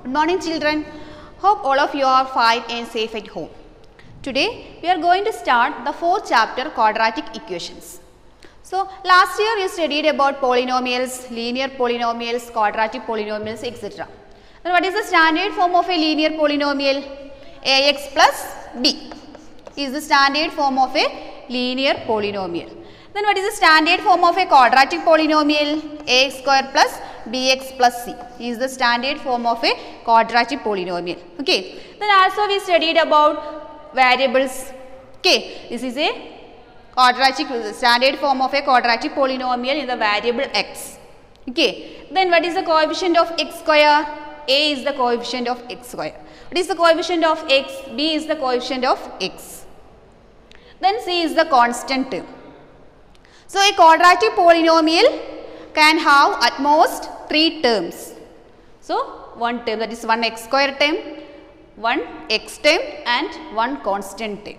Good morning children. Hope all of you are fine and safe at home. Today we are going to start the fourth chapter, quadratic equations. So last year you studied about polynomials, linear polynomials, quadratic polynomials, etc. Then what is the standard form of a linear polynomial? Ax plus b is the standard form of a linear polynomial. Then what is the standard form of a quadratic polynomial? Ax square plus bx plus c is the standard form of a quadratic polynomial. Okay. Then also we studied about variables. Okay. This is a quadratic standard form of a quadratic polynomial in the variable x. Okay. Then what is the coefficient of x square? A is the coefficient of x square. What is the coefficient of x? B is the coefficient of x. Then c is the constant term. So a quadratic polynomial can have at most 3 terms. So one term, that is one x square term, one x term and one constant term.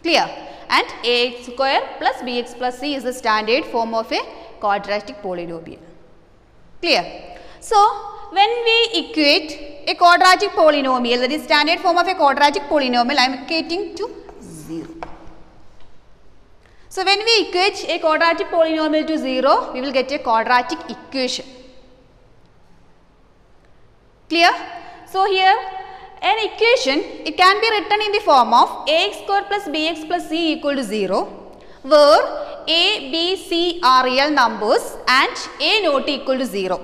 Clear? And ax square plus bx plus c is the standard form of a quadratic polynomial. Clear? So when we equate a quadratic polynomial, that is standard form of a quadratic polynomial, I am equating to 0. So when we equate a quadratic polynomial to 0, we will get a quadratic equation. Clear? So here an equation, it can be written in the form of ax square plus bx plus c equal to 0, where a, b, c are real numbers and a not equal to 0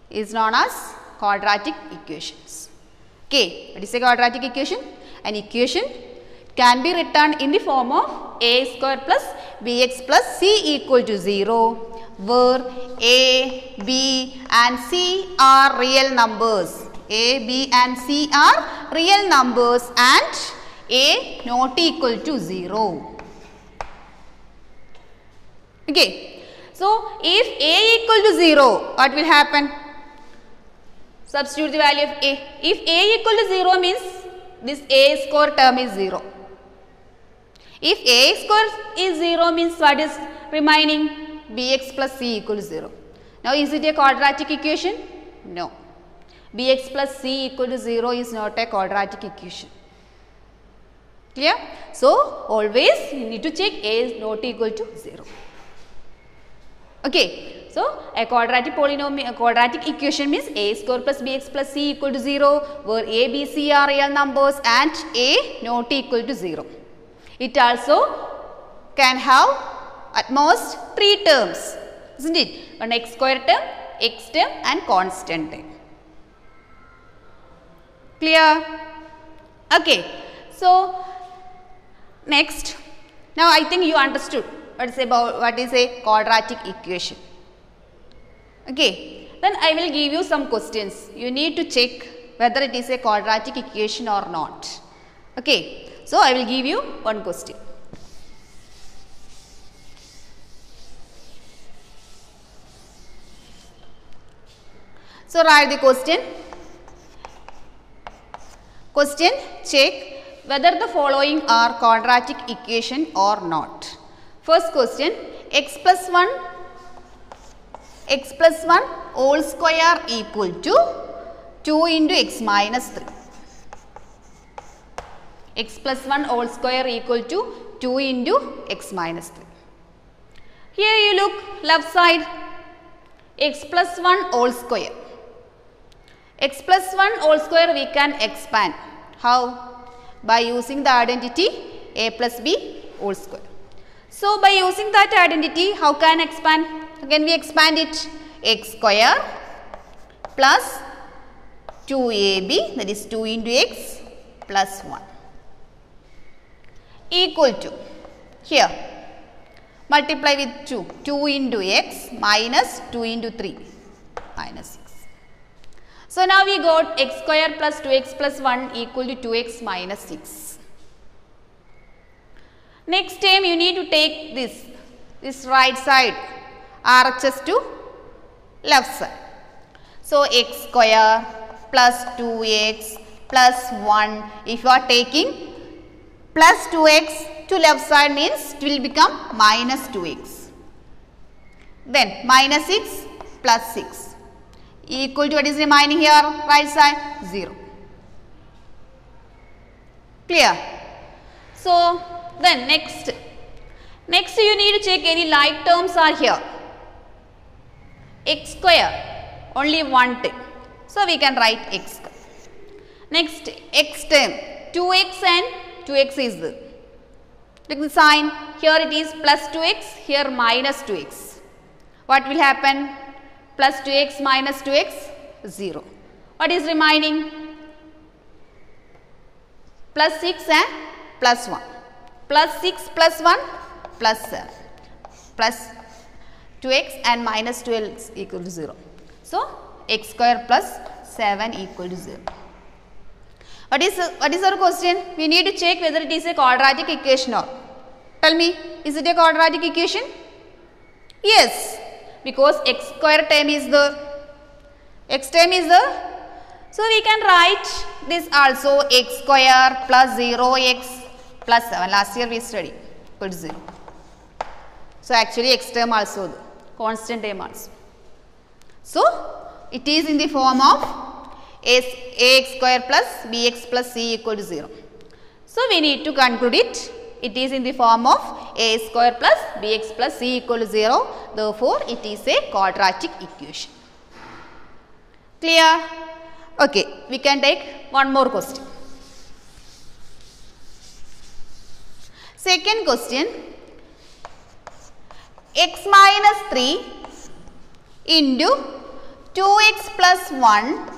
is known as quadratic equations. Okay, what is a quadratic equation? An equation can be written in the form of a square plus bx plus c equal to 0, where a, b and c are real numbers. A, b and c are real numbers and a not equal to 0. Okay. So if a equal to 0, what will happen? Substitute the value of a. If a equal to 0 means this a square term is 0. If a square is 0 means what is remaining? Bx plus c equal to 0. Now is it a quadratic equation? No. Bx plus c equal to 0 is not a quadratic equation. Clear? So always you need to check a is not equal to 0. Okay. So a quadratic polynomial, a quadratic equation means a square plus bx plus c equal to 0, where a, b, c are real numbers and a not equal to 0. It also can have at most 3 terms, isn't it? One x square term, x term and constant term. Clear? Okay. So next, now I think you understood what is a quadratic equation. Okay. Then I will give you some questions. You need to check whether it is a quadratic equation or not. Okay. So I will give you one question. So write the question. Question, check whether the following are quadratic equation or not. First question, x plus 1 whole square equal to 2 into x minus 3. X plus 1 whole square equal to 2 into x minus 3. Here you look left side, x plus 1 whole square. X plus 1 whole square we can expand. How? By using the identity a plus b whole square. So by using that identity, how can expand? Can we expand it? X square plus 2ab, that is 2 into x plus 1 equal to, here multiply with 2 into x minus 2 into 3 minus 6. So now we got x square plus 2x plus 1 equal to 2x minus 6. Next time you need to take this right side RHS to left side. So x square plus 2x plus 1, if you are taking plus 2x to left side means it will become minus 2x. Then minus 6 plus 6 equal to what is remaining here, right side, 0. Clear? So, then next you need to check any like terms are here. X square, only one term. So, we can write x square. Next, x term, 2x and 2x is there. Take the sign, here it is plus 2x, here minus 2x. What will happen? Plus 2x minus 2x, 0. What is remaining? Plus 6 and plus 1. Plus 6 plus 1 plus 7. Plus 2x and minus 12 equal to 0. So, x square plus 7 equal to 0. What is our question? We need to check whether it is a quadratic equation or. Tell me, is it a quadratic equation? Yes, because x square term is there. X term is there. So, we can write this also x square plus 0x plus 7. Last year we studied equal to 0. So, actually x term also there, constant term also. So, it is in the form of ax square plus bx plus c equal to 0. So, we need to conclude it. It is in the form of a square plus bx plus c equal to 0. Therefore, it is a quadratic equation. Clear? Okay, we can take one more question. Second question, x minus 3 into 2x plus 1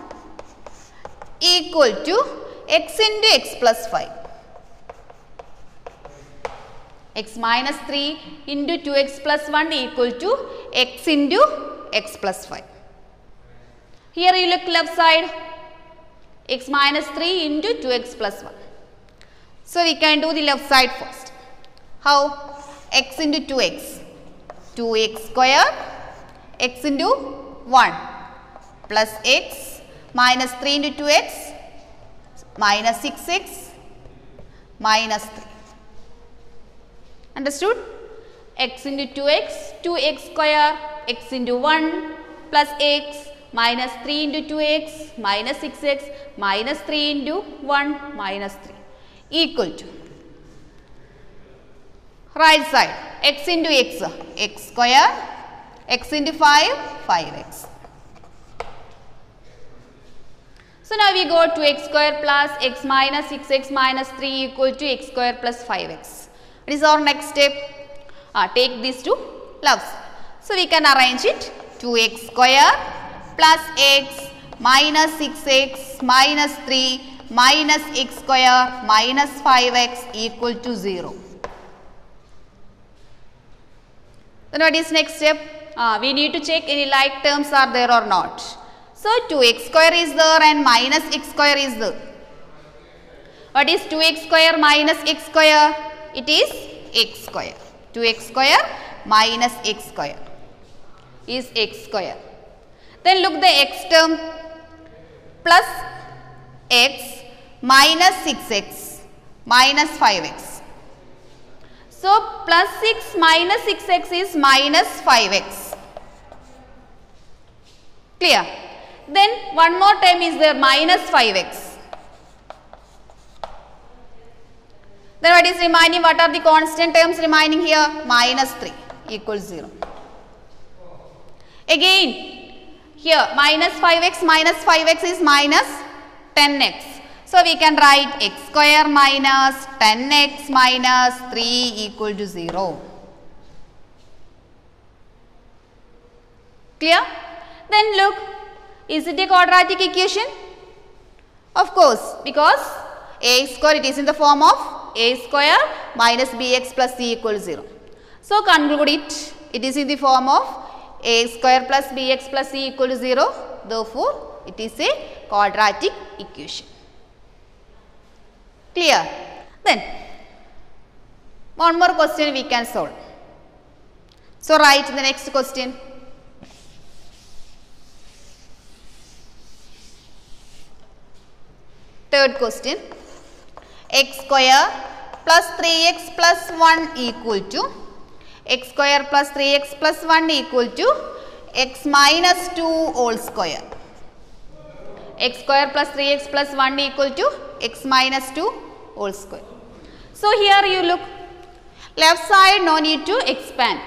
equal to x into x plus 5. X minus 3 into 2x plus 1 equal to x into x plus 5. Here you look left side, x minus 3 into 2x plus 1. So, we can do the left side first. How? X into 2x, 2x square, x into 1 plus x minus 3 into 2x minus 6x minus 3. Understood? X into 2x, 2x square, x into 1 plus x minus 3 into 2x minus 6x minus 3 into 1 minus 3 equal to right side x into x, x square, x into 5, 5x. So, now we go to x square plus x minus 6x minus 3 equal to x square plus 5x. What is our next step? Take this to left side. So, we can arrange it 2x square plus x minus 6x minus 3 minus x square minus 5x equal to 0. Then what is next step? We need to check any like terms are there or not. So, 2x square is there and minus x square is there. What is 2x square minus x square? It is x square. 2x square minus x square is x square. Then look the x term plus x minus 6x minus 5x. So, plus 6 minus 6x is minus 5x. Clear? Then one more term is there, minus 5x. Then what is remaining? What are the constant terms remaining here? Minus 3 equals 0. Again, here minus 5x is minus 10x. So, we can write x square minus 10x minus 3 equal to 0. Clear? Then look, is it a quadratic equation? Of course, because a square, it is in the form of a square minus bx plus c equal to 0. So, conclude it, it is in the form of a square plus bx plus c equal to 0. Therefore, it is a quadratic equation. Clear? Then, one more question we can solve. So, write the next question. Third question, x square plus 3x plus 1 equal to x square plus 3x plus 1 equal to x minus 2 whole square. x square plus 3x plus 1 equal to x minus 2 whole square. So here you look, left side no need to expand.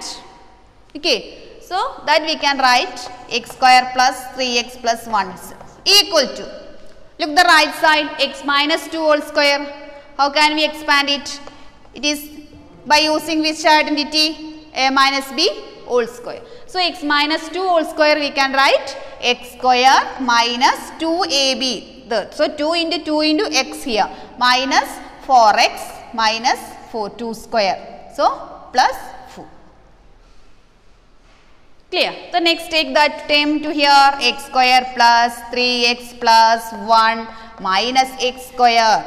Okay, so that we can write x square plus 3x plus 1 equal to, look the right side, x minus 2 whole square. How can we expand it? It is by using which identity? A minus b whole square. So x minus 2 whole square we can write x square minus 2ab. So 2 into x here, minus 4x minus 4, 2 square. So plus 4. Clear? So next take that term to here, x square plus 3x plus 1 minus x square.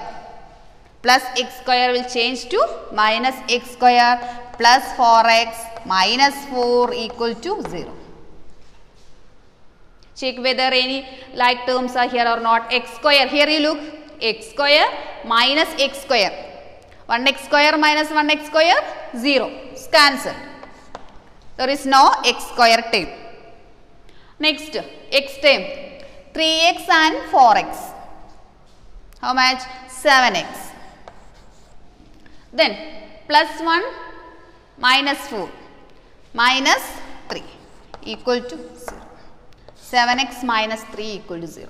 Plus x square will change to minus x square plus 4x minus 4 equal to 0. Check whether any like terms are here or not. X square, here you look, x square minus x square. 1x square minus 1x square, 0. It's cancelled. There is no x square term. Next, x term, 3x and 4x. How much? 7x. Then plus 1 minus 4 minus 3 equal to 0. 7x minus 3 equal to 0.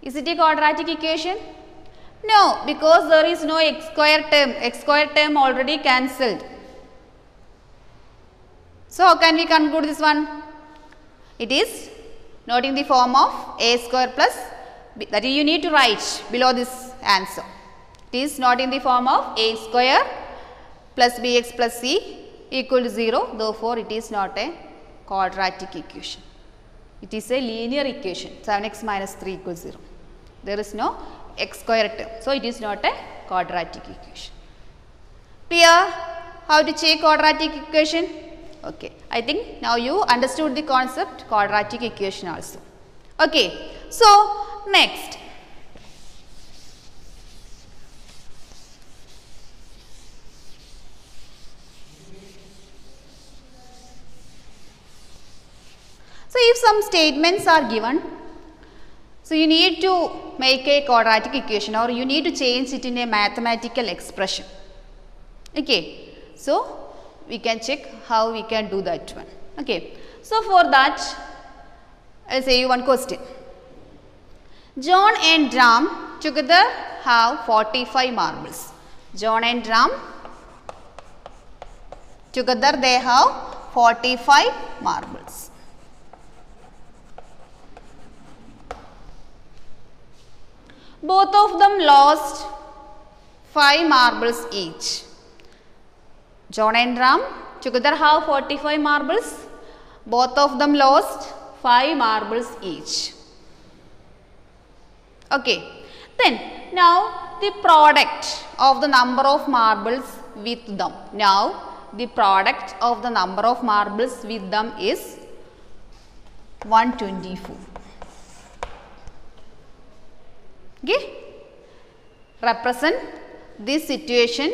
Is it a quadratic equation? No, because there is no x square term. X square term already cancelled. So how can we conclude this one? It is not in the form of a square plus b. That is, you need to write below this answer. It is not in the form of a square plus bx plus c equal to 0. Therefore, it is not a quadratic equation. It is a linear equation. 7x minus 3 equals 0. There is no x square term. So, it is not a quadratic equation. Clear how to check quadratic equation? Okay. I think now you understood the concept quadratic equation also. Okay. So, next. So, if some statements are given, so you need to make a quadratic equation or you need to change it in a mathematical expression. Okay. So, we can check how we can do that one. Okay. So, for that, I will say you one question. John and Ram together have 45 marbles. John and Ram together they have 45 marbles. Both of them lost 5 marbles each. John and Ram together have 45 marbles. Both of them lost 5 marbles each. Okay. Then now the product of the number of marbles with them. Now the product of the number of marbles with them is 124. Okay. Represent this situation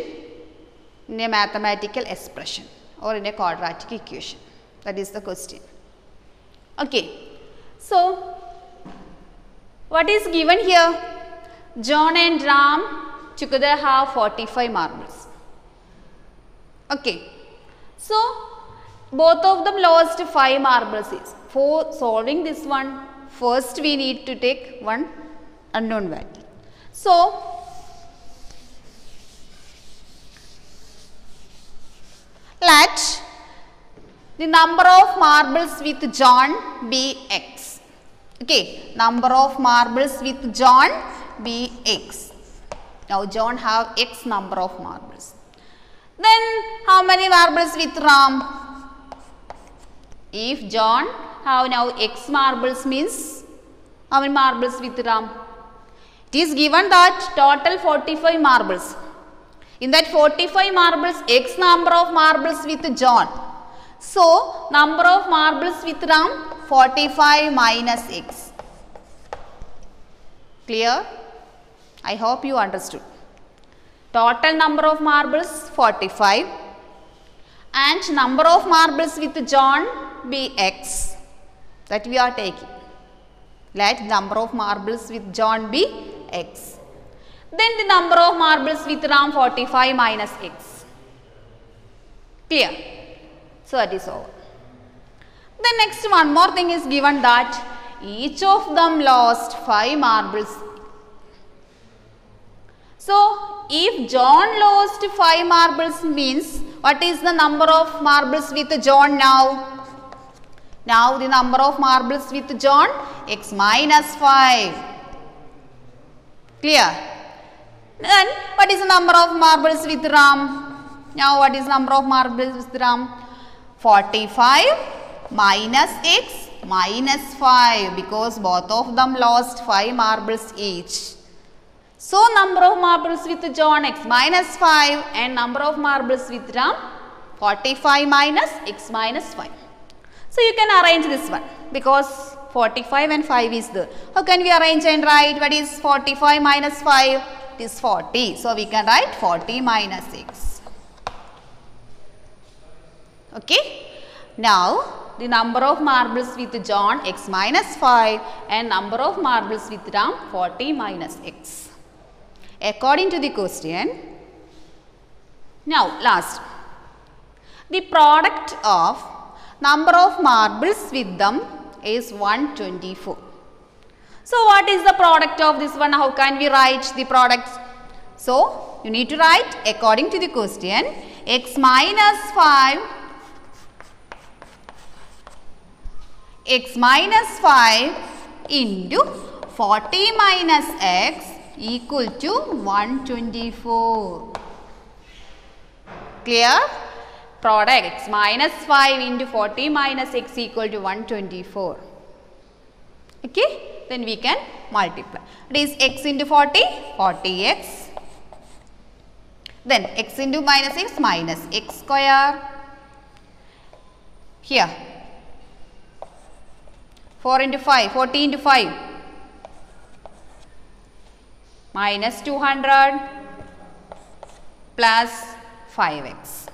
in a mathematical expression or in a quadratic equation. That is the question. Okay. So, what is given here? John and Ram together have 45 marbles. Okay. So, both of them lost 5 marbles. For solving this one, first we need to take one unknown value. So, let the number of marbles with John be x. Okay, number of marbles with John be x. Now, John have x number of marbles. Then, how many marbles with Ram? If John have now x marbles means, how many marbles with Ram? It is given that total 45 marbles. In that 45 marbles, x number of marbles with John. So, number of marbles with Ram 45 minus x. Clear? I hope you understood. Total number of marbles 45 and number of marbles with John be x. That we are taking. Let number of marbles with John be x. Then the number of marbles with Ram 45 minus x. Clear? So that is over. Then next one more thing is given that each of them lost 5 marbles. So if John lost 5 marbles means what is the number of marbles with John now? Now the number of marbles with John x minus 5. Clear? Then what is the number of marbles with Ram? Now what is the number of marbles with Ram? 45 minus x minus 5 because both of them lost 5 marbles each. So number of marbles with John x minus 5 and number of marbles with Ram 45 minus x minus 5. So you can arrange this one because 45 and 5 is there. How can we arrange and write what is 45 minus 5? It is 40. So we can write 40 minus x. Okay. Now the number of marbles with John x minus 5 and number of marbles with Ram 40 minus x. According to the question. Now last. The product of number of marbles with them is 124. So what is the product of this one? How can we write the product? So you need to write according to the question x minus 5 into 40 minus x equal to 124. Clear? Product x minus 5 into 40 minus x equal to 124. Okay? Then we can multiply. It is x into 40, 40x. Then x into minus x square. Here. 4 into 5, 40 into 5. Minus 200 plus 5x.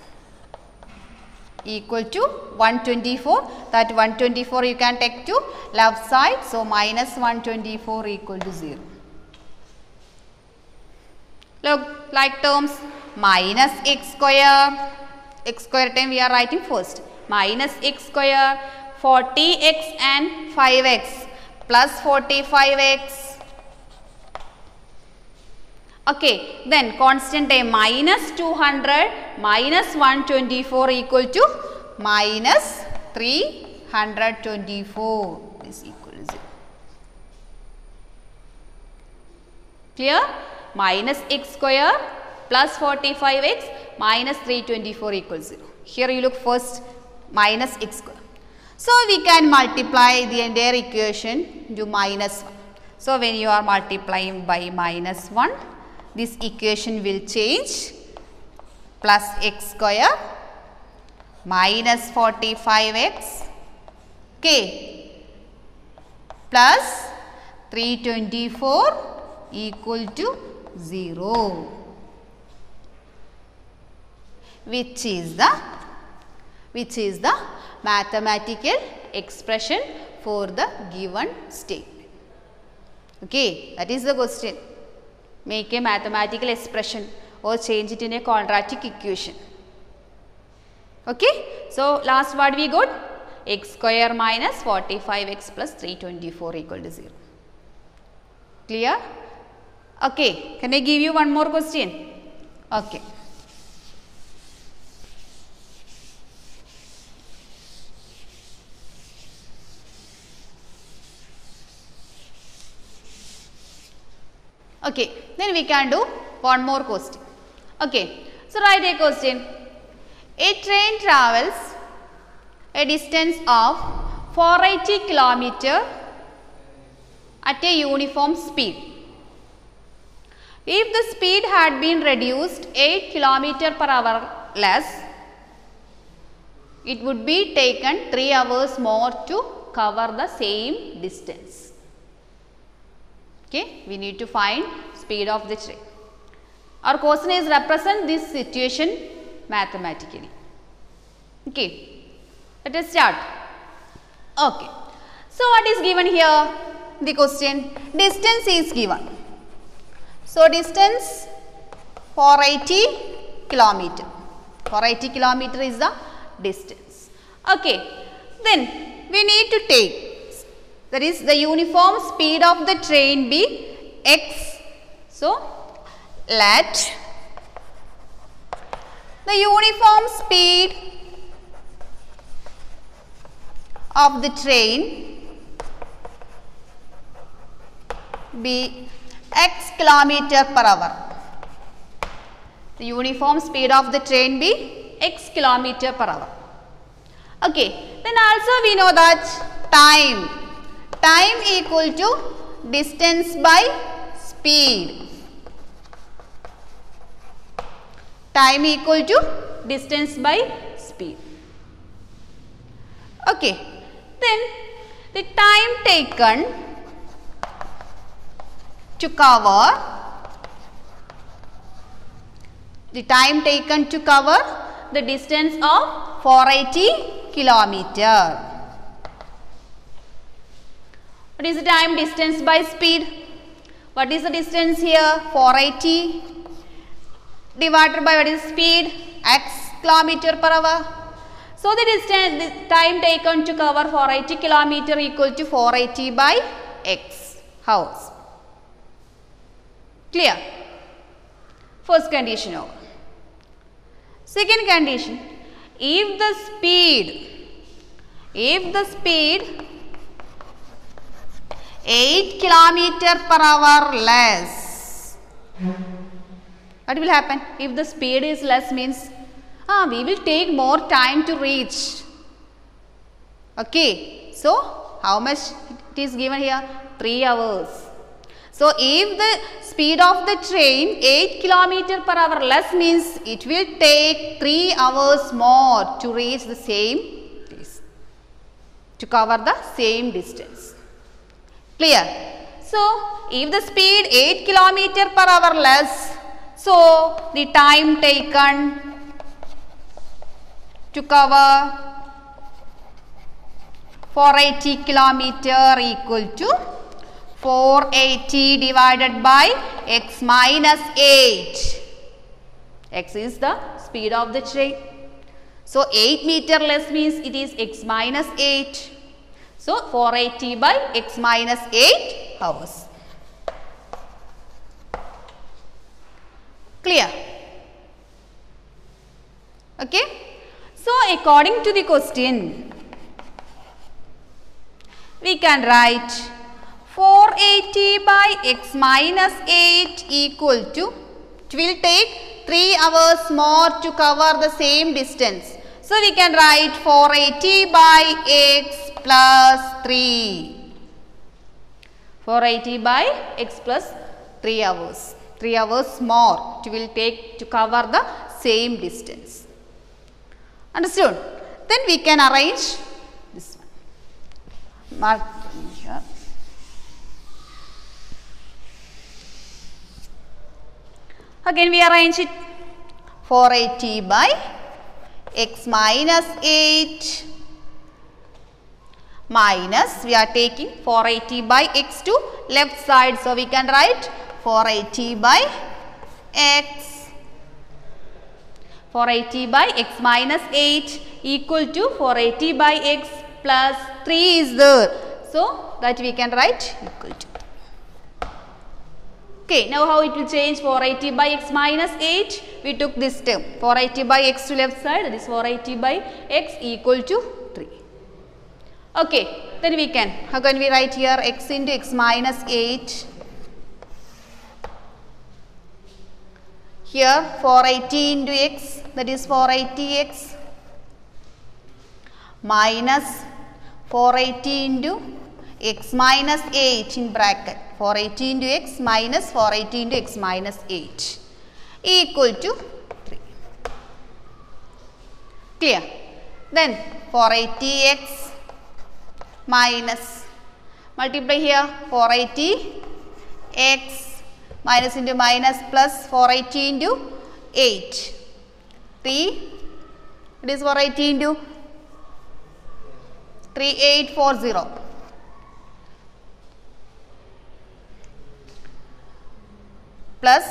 Equal to 124. That 124 you can take to left side. So minus 124 equal to 0. Look, like terms minus x square. X square time we are writing first. Minus x square, 40x and 5x plus 45x. Okay, then constant time minus 200 minus 124 equal to minus 324 is equal to 0. Clear? Minus x square plus 45x minus 324 equals 0. Here you look first minus x square. So we can multiply the entire equation to minus 1. So when you are multiplying by minus 1, this equation will change plus x square minus 45x plus 324 equal to 0, which is the mathematical expression for the given statement. Okay, that is the question. Make a mathematical expression or change it in a quadratic equation. Okay. So last what we got? X square minus 45x plus 324 equal to 0. Clear? Okay. Can I give you one more question? Okay. Okay, then we can do one more question. Okay, so write a question. A train travels a distance of 480 km at a uniform speed. If the speed had been reduced 8 km per hour less, it would be taken 3 hours more to cover the same distance. Okay, we need to find speed of the train. Our question is represent this situation mathematically. Okay, let us start. Okay, so what is given here? the question, distance is given. So, distance 480 kilometer. 480 kilometer is the distance. Okay. Then we need to take, that is the uniform speed of the train be x. So, let the uniform speed of the train be x kilometer per hour. The uniform speed of the train be x kilometer per hour. Okay. Then also we know that time equal to distance by speed. Time equal to distance by speed. Okay. Then the time taken to cover the distance of 480 kilometer. What is the time distance by speed? What is the distance here? 480 divided by what is speed? X kilometer per hour. So, the time taken to cover 480 kilometer equal to 480 by x hours. Clear? First condition over. Second condition, if the speed 8 kilometer per hour less, what will happen? If the speed is less means we will take more time to reach. Okay. So, how much it is given here? 3 hours. So, if the speed of the train 8 kilometer per hour less means it will take 3 hours more to reach the same place, to cover the same distance. Clear? So, if the speed 8 kilometer per hour less, so the time taken to cover 480 kilometer equal to 480 divided by x minus 8. X is the speed of the train. So, 8 meter less means it is x minus 8. So, 480 by x minus 8 hours. Clear? Okay. So, according to the question, we can write 480 by x minus 8 equal to, it will take 3 hours more to cover the same distance. So, we can write 480 by x plus 3. 480 by x plus 3 hours. 3 hours more it will take to cover the same distance. Understood? Then we can arrange this one. Mark here. Again we arrange it. 480 by x minus 8 minus, we are taking 480 by x to left side. So, we can write 480 by x. 480 by x minus 8 equal to 480 by x plus 3 is there. So, that we can write equal to. Okay, now how it will change? 480 by x minus 8, we took this term 480 by x to left side, that is 480 by x equal to 3. Okay, then we can, how can we write here? X into x minus 8. Here 480 into x, that is 480x minus 480 into x minus 8 in bracket, 480 into x minus 480 into x minus 8 equal to 3. Clear? Then 480x minus, multiply here 480x minus into minus plus 480 into 8. 3, it is 480 into 3840. plus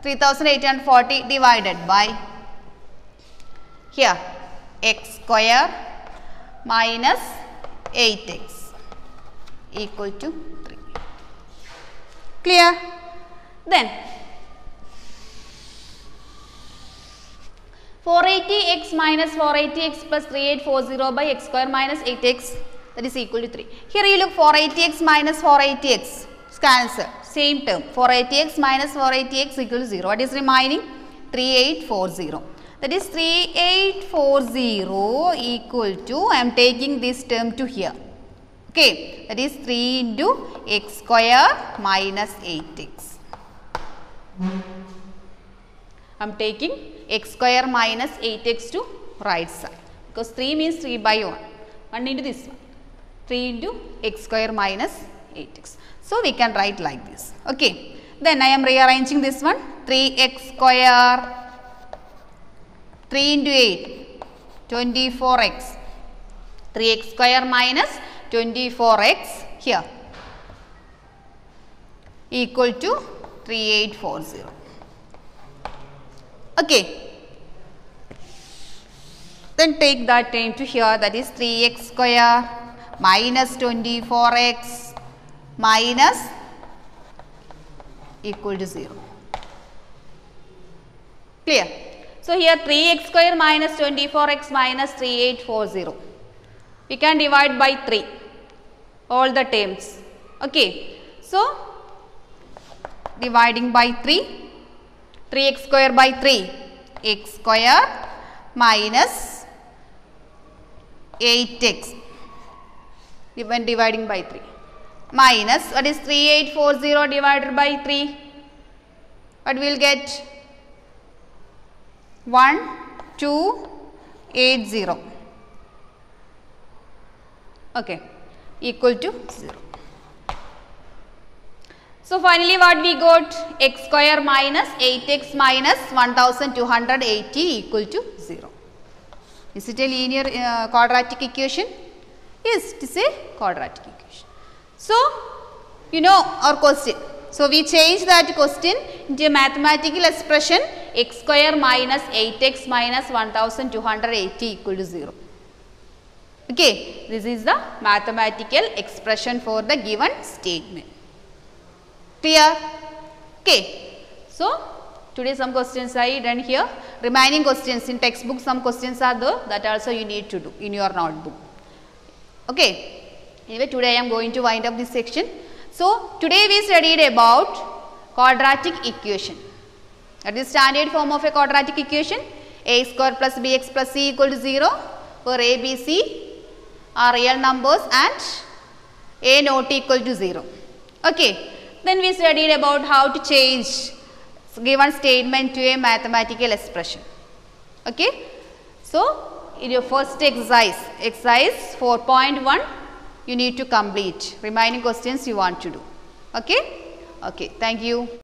3840 divided by here x square minus 8x equal to 3. Clear? Then 480x minus 480x plus 3840 by x square minus 8x, that is equal to 3. Here you look, 480x minus 480x, cancel, same term, 480x minus 480x equal to 0. What is remaining? 3840. That is 3840 equal to, I am taking this term to here. Okay, that is 3 into x square minus 8x. I am taking x square minus 8x to right side, because 3 means 3 by 1. 1 into this one. 3 into x square minus 8x. So, we can write like this. Okay. Then I am rearranging this one. 3x square, 3 into 8, 24x. 3x square minus 24x here equal to 3840. Okay. Then take that term to here, that is 3x square minus 24x minus equal to 0. Clear? So, here 3x square minus 24x minus 3840. We can divide by 3 all the terms. Okay. So, dividing by 3, 3x square by 3, x square minus 8x when dividing by 3 minus, what is 3840 divided by 3? What we will get? 1280. Okay, equal to 0. So, finally what we got? X square minus 8x minus 1280 equal to 0. Is it a linear quadratic equation? Yes, it is a quadratic equation. So, you know our question. So, we change that question into a mathematical expression, x square minus 8x minus 1280 equal to 0. Okay, this is the mathematical expression for the given statement. Clear? Okay. So, today some questions I done here. Remaining questions in textbook, some questions are there, that also you need to do in your notebook. Okay. Anyway, today I am going to wind up this section. So, today we studied about quadratic equation. That is standard form of a quadratic equation, a square plus bx plus c equal to 0, where a, b, c are real numbers and a not equal to 0. Okay. Then we studied about how to change given statement to a mathematical expression. Okay. So, in your first exercise 4.1, you need to complete. Remaining questions you want to do. Okay. Okay. Thank you.